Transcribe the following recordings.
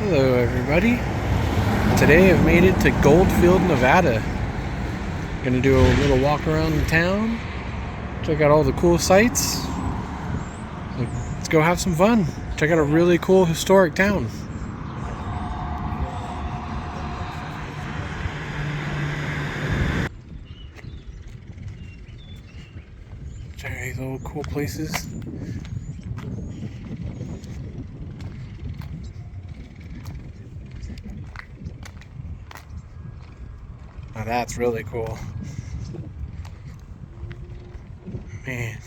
Hello everybody. Today I've made it to Goldfield, Nevada. Gonna do a little walk around the town, check out all the cool sights. Let's go have some fun. Check out a really cool historic town. Check out these little cool places. Now that's really cool. Man.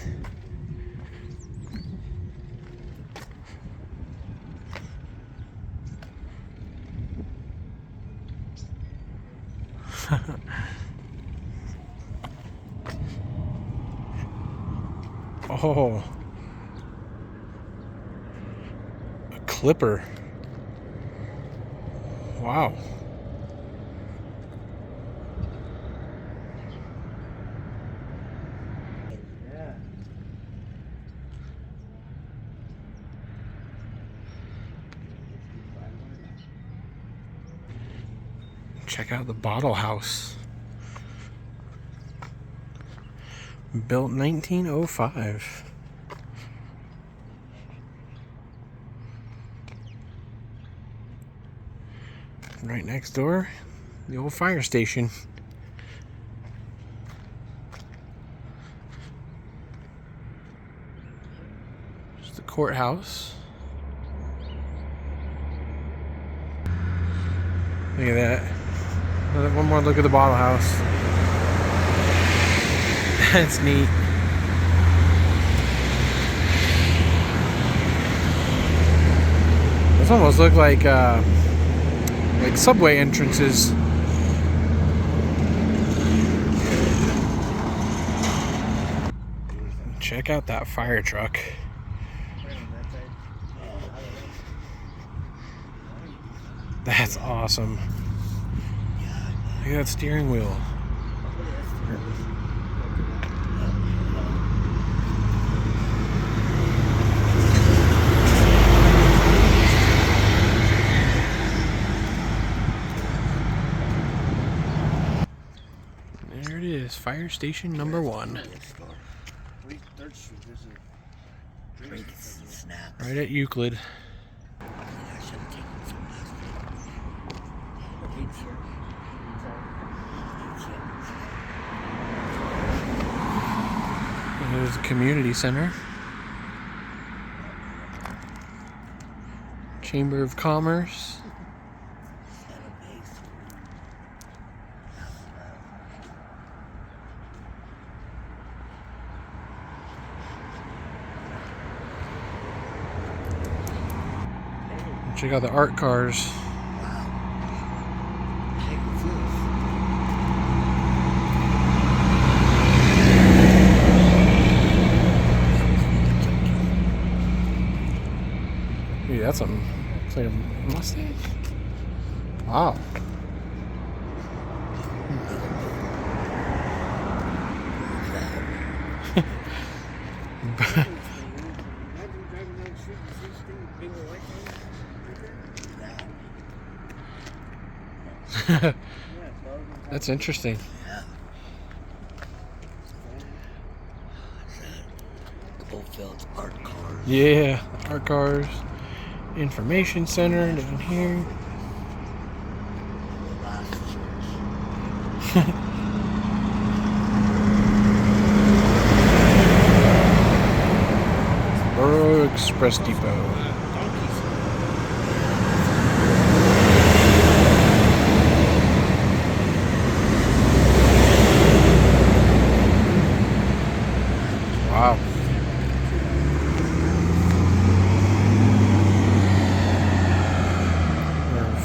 Oh. A clipper. Wow. Check out the bottle house. Built 1905. Right next door, the old fire station. There's the courthouse. Look at that. One more look at the bottle house. That's neat. Those almost look like subway entrances. Check out that fire truck. That's awesome. Look at that steering wheel. There it is, fire station number 1. Right at Euclid. There's the community center. Chamber of Commerce. Check out the art cars. Dude, that's it's like a Mustang. Wow. That's interesting. Goldfield art cars. Yeah, art cars. Information center down here. Borough Express Depot. Wow.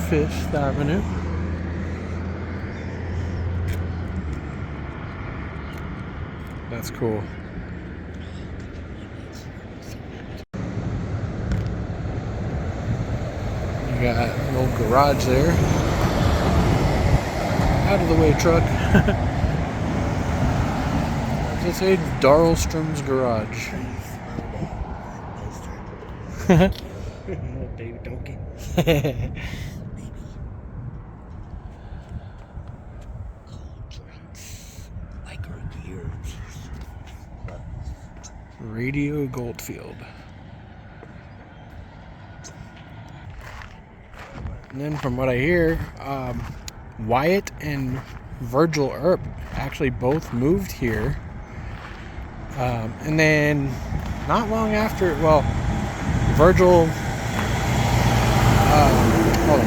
Fifth Avenue. That's cool. You got an old garage there. Out of the way, truck. Does it say Darlstrom's Garage? David Donkey. Maybe. Cold drinks. Like our beers. Radio Goldfield. And then from what I hear, Wyatt and Virgil Earp actually both moved here. And then not long after, well, Virgil, hold on.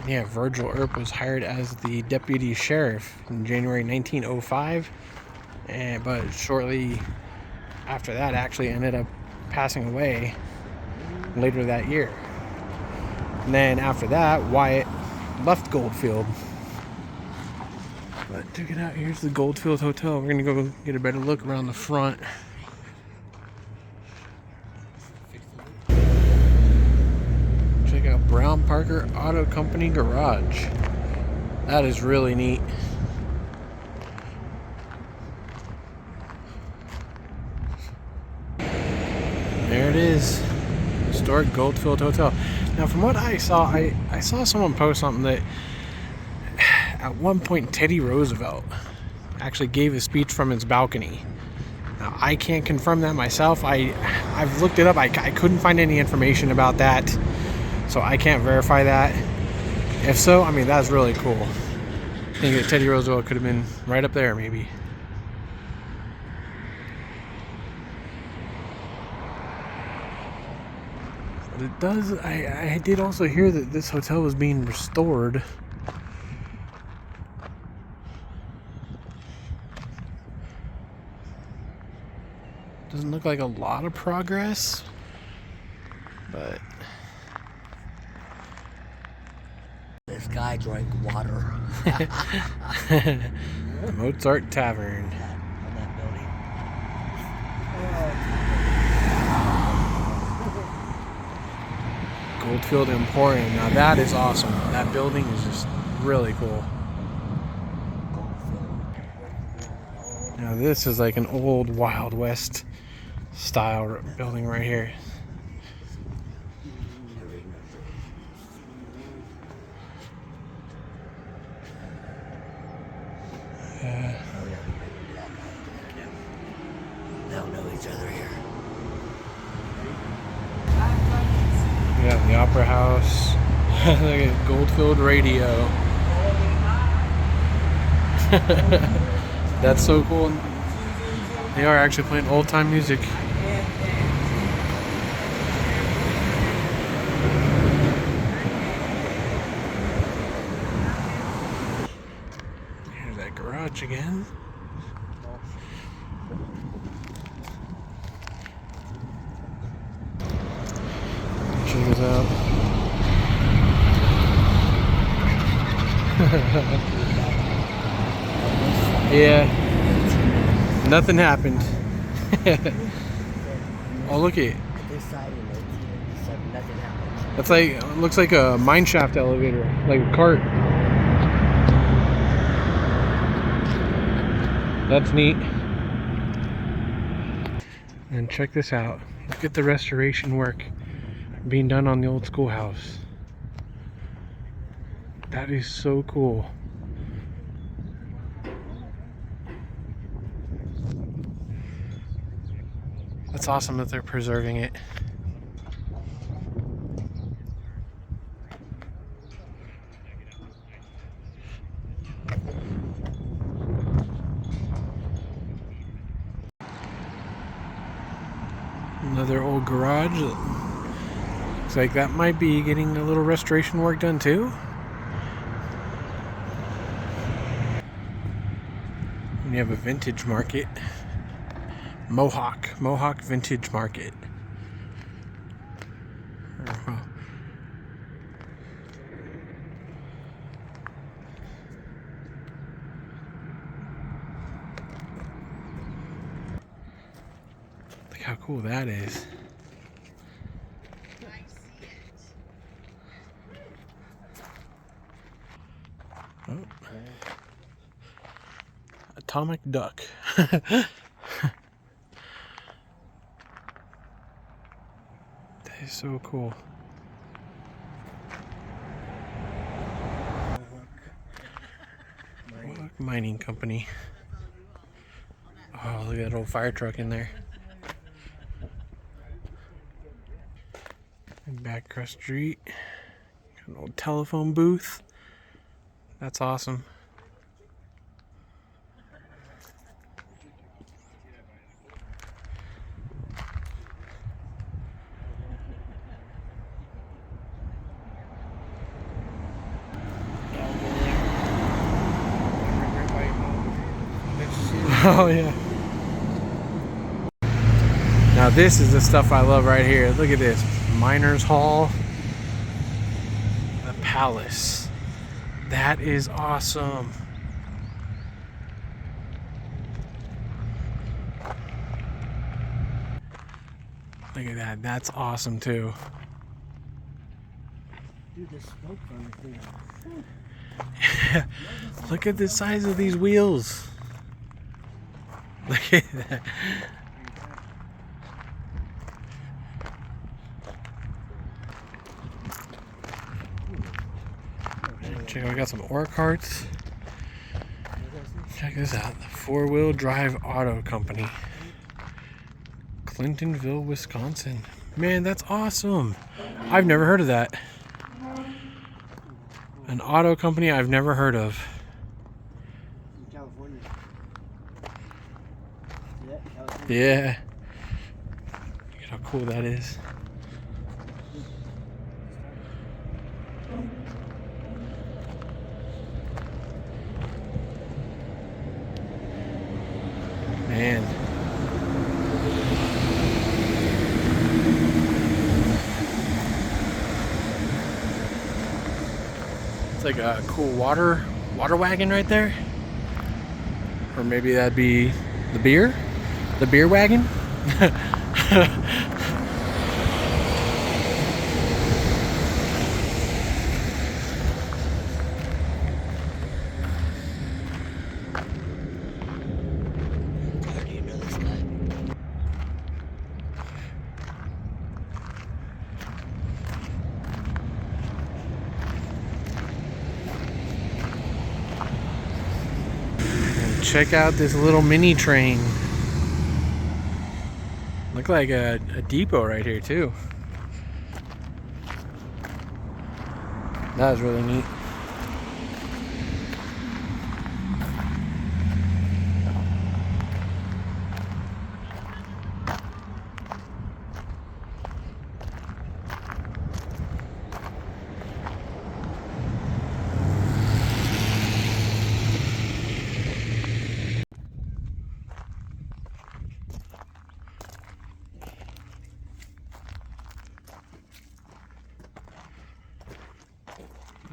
And yeah, Virgil Earp was hired as the deputy sheriff in January 1905. But shortly after that actually ended up passing away later that year. And then after that, Wyatt left Goldfield. But check it out, here's the Goldfield Hotel. We're gonna go get a better look around the front. Check out Brown Parker Auto Company Garage. That is really neat. There it is. Historic Goldfield Hotel. Now from what I saw, I saw someone post something that at one point Teddy Roosevelt actually gave a speech from his balcony. Now I can't confirm that myself. I've looked it up. I couldn't find any information about that, so I can't verify that. If so, I mean, that's really cool. I think that Teddy Roosevelt could have been right up there maybe. But it does, I did also hear that this hotel was being restored. Doesn't look like a lot of progress, but This guy drank water. the Mozart Tavern. On that building. Goldfield Emporium. Now that is awesome. That building is just really cool. Now this is like an old Wild West style building right here. They don't know each other here. We have the Opera House. Look at Goldfield Radio. That's so cool. They are actually playing old time music. Here's that garage again. Check this out. Yeah, nothing happened. Oh, look at it. This side in 1987, nothing happened. That's like, it looks like a mine shaft elevator, like a cart. That's neat. And check this out. Look at the restoration work being done on the old schoolhouse. That is so cool. That's awesome that they're preserving it. Another old garage. Looks like that might be getting a little restoration work done too. And you have a vintage market. Mohawk Vintage Market. Well, look how cool that is. Oh. Atomic Duck. That is so cool. Mining company. Oh, look at that old fire truck in there. And back across the street, got an old telephone booth. That's awesome. Oh yeah. Now this is the stuff I love right here. Look at this. Miners Hall. The Palace. That is awesome. Look at that. That's awesome too. Dude, the smoke from the thing. Yeah. Look at the size of these wheels. Look at that. Check out, we got some ore carts. Check this out. The 4-wheel drive auto company. Clintonville, Wisconsin. Man, that's awesome. I've never heard of that. An auto company I've never heard of. In California. Yeah. Look at how cool that is. Man. It's like a cool water wagon right there. Or maybe that'd be the beer wagon. How do you know this guy? And check out this little mini train. Look like a depot right here too. That was really neat.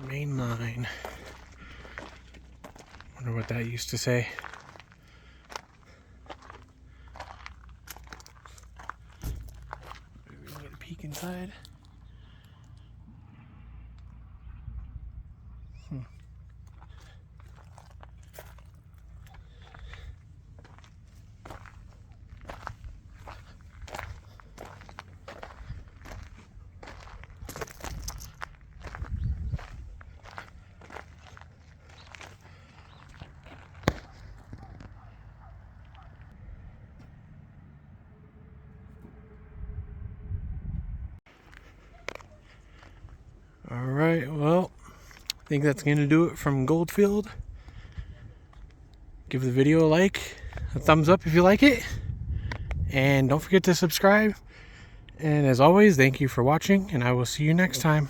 Main line. Wonder what that used to say. Maybe we can get a peek inside. Alright, well, I think that's going to do it from Goldfield. Give the video a like, a thumbs up if you like it, and don't forget to subscribe. And as always, thank you for watching, and I will see you next time.